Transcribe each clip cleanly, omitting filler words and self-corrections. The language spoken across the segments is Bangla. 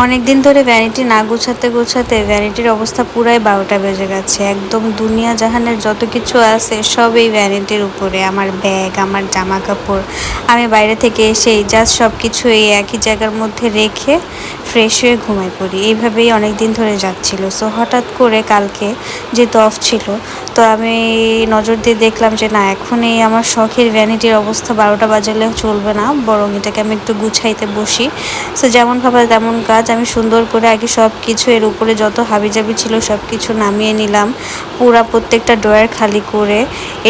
অনেক দিন ধরে ভ্যানিটি না গোছাতে গোছাতে ভ্যানিটির অবস্থা পুরাই 12টা বেজে গেছে। একদম দুনিয়া জাহানের যত কিছু আছে সব এই ভ্যানিটির উপরে। আমার ব্যাগ, আমার জামা কাপড়, আমি বাইরে থেকে এসেই জাস্ট সব কিছু এই একই জায়গার মধ্যে রেখে ফ্রেশ হয়ে ঘুমাই পড়ি। এইভাবেই অনেক দিন ধরে যাচ্ছিল। সো হঠাৎ করে কালকে যেহেতু অফ ছিল, তো আমি নজর দিয়ে দেখলাম যে না, এখন এই আমার শখের ভ্যানিটির অবস্থা 12টা বাজালেও চলবে না, বরং এটাকে আমি একটু গুছাইতে বসি। সো যেমন ভাবা তেমন কাজ। আমি সুন্দর করে আগে সব কিছু এর উপরে যত হাবিজাবি ছিল সব কিছু নামিয়ে নিলাম। প্রত্যেকটা ড্রয়ার খালি করে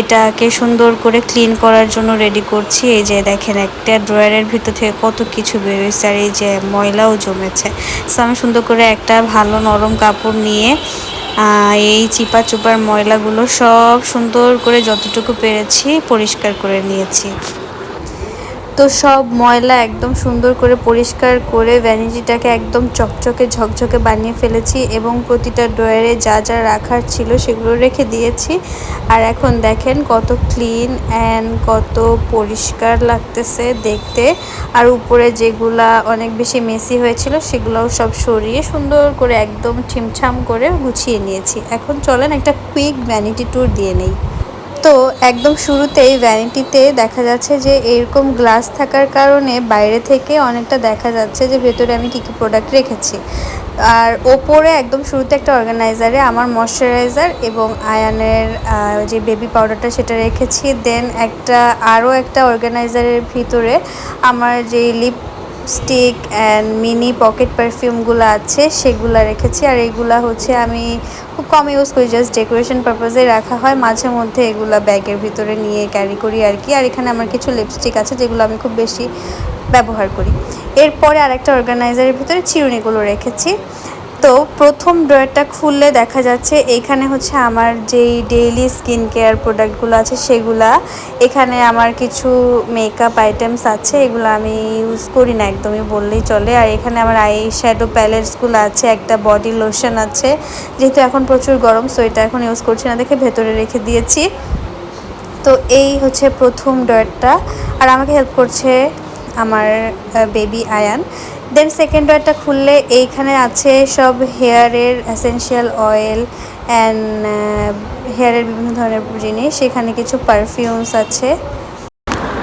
এটাকে সুন্দর করে ক্লিন করার জন্য রেডি করছি। এই যে দেখেন, একটা ড্রয়ারের ভিতর থেকে কত কিছু বেরোয়েছে, আর এই যে ময়লাও জমেছে। সো আমি সুন্দর করে একটা ভালো নরম কাপড় নিয়ে এই চিপা চুপার ময়লাগুলো সব সুন্দর করে যতটুকু পেরেছি পরিষ্কার করে নিয়েছি। তো সব ময়লা একদম সুন্দর করে পরিষ্কার করে ভ্যানিটিটাকে একদম চকচকে ঝকঝকে বানিয়ে ফেলেছি এবং প্রতিটা ড্রয়ারে যা যা রাখার ছিল সেগুলো রেখে দিয়েছি। আর এখন দেখেন কত ক্লিন অ্যান্ড কত পরিষ্কার লাগতেছে দেখতে। আর উপরে যেগুলা অনেক বেশি মেসি হয়েছিল সেগুলোও সব সরিয়ে সুন্দর করে একদম ঠিমঠাম করে গুছিয়ে নিয়েছি। এখন চলেন একটা কুইক ভ্যানিটি ট্যুর দিয়ে নেই। তো একদম শুরুতেই ভ্যানিটিতে দেখা যাচ্ছে যে এরকম গ্লাস থাকার কারণে বাইরে থেকে অনেকটা দেখা যাচ্ছে যে ভেতরে আমি কী কী প্রোডাক্ট রেখেছি। আর ওপরে একদম শুরুতে একটা অর্গানাইজারে আমার ময়শ্চারাইজার এবং আয়ানের যে বেবি পাউডারটা সেটা রেখেছি। দেন আরও একটা অর্গানাইজারের ভিতরে আমার যে লিপস্টিক অ্যান্ড মিনি পকেট পারফিউমগুলো আছে সেগুলো রেখেছি। আর এইগুলা হচ্ছে আমি খুব কম ইউজ করি, জাস্ট ডেকোরেশন পারপাসে রাখা হয়। মাঝে মধ্যে এগুলো ব্যাগের ভিতরে নিয়ে ক্যারি করি আর কি। আর এখানে আমার কিছু লিপস্টিক আছে যেগুলো আমি খুব বেশি ব্যবহার করি। এরপরে আরেকটা অর্গানাইজারের ভিতরে চিরুনিগুলো রেখেছি। তো প্রথম ড্রয়ারটা খুললে দেখা যাচ্ছে এইখানে হচ্ছে আমার যেই ডেইলি স্কিন কেয়ার প্রোডাক্টগুলো আছে সেগুলা। এখানে আমার কিছু মেকআপ আইটেমস আছে, এগুলো আমি ইউজ করি না একদমই বললেই চলে। আর এখানে আমার আই শ্যাডো প্যালেটসগুলো আছে, একটা বডি লোশন আছে। যেহেতু এখন প্রচুর গরম সো এটা এখন ইউজ করছি না দেখে ভেতরে রেখে দিয়েছি। তো এই হচ্ছে প্রথম ড্রয়ারটা। আর আমাকে হেল্প করছে আমার বেবি আয়ান। দেন সেকেন্ড ড্রয়ারটা খুললে এইখানে আছে সব হেয়ারের এসেনশিয়াল অয়েল অ্যান্ড হেয়ারের বিভিন্ন ধরনের জিনিস। সেখানে কিছু পারফিউমস আছে।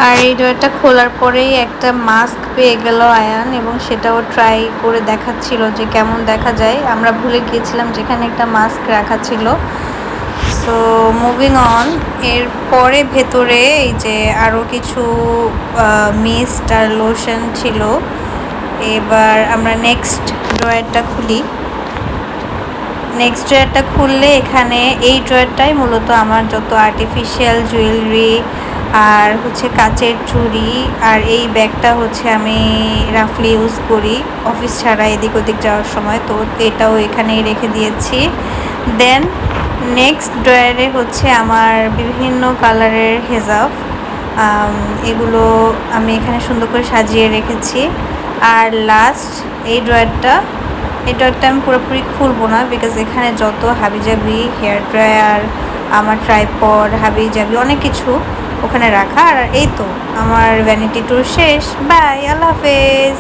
আর এই ড্রয়ারটা খোলার পরেই একটা মাস্ক পেয়ে গেল আয়ান এবং সেটাও ট্রাই করে দেখাচ্ছিল যে কেমন দেখা যায়। আমরা ভুলে গিয়েছিলাম যেখানে একটা মাস্ক রাখা ছিল। So moving on. এরপরে ভেতরে এই যে আরও কিছু মিস্ট আর লোশন ছিল। এবার আমরা নেক্সট ড্রয়ারটা খুলি। নেক্সট ড্রয়ারটা খুললে এখানে এই ড্রয়ারটাই মূলত আমার যত আর্টিফিশিয়াল জুয়েলারি আর হচ্ছে কাচের চুড়ি আর এই ব্যাগটা হচ্ছে আমি রাফলি ইউজ করি অফিস ছাড়া এদিক ওদিক যাওয়ার সময়। তো এটাও এখানেই রেখে দিয়েছি। দেন নেক্সট ড্রয়ারে হচ্ছে আমার বিভিন্ন কালারের হেজাব, এগুলো আমি এখানে সুন্দর করে সাজিয়ে রেখেছি। আর লাস্ট এই ড্রয়ারটা আমি পুরোপুরি খুলবো না বিকজ এখানে যত হাবিজাবি হেয়ার ড্রায়ার, আমার ট্রাইপড, হাবিজাবি অনেক কিছু ওখানে রাখা। আর এই তো আমার ভ্যানিটি ট্যুর শেষ। বাই, আল্লাহ হাফেজ।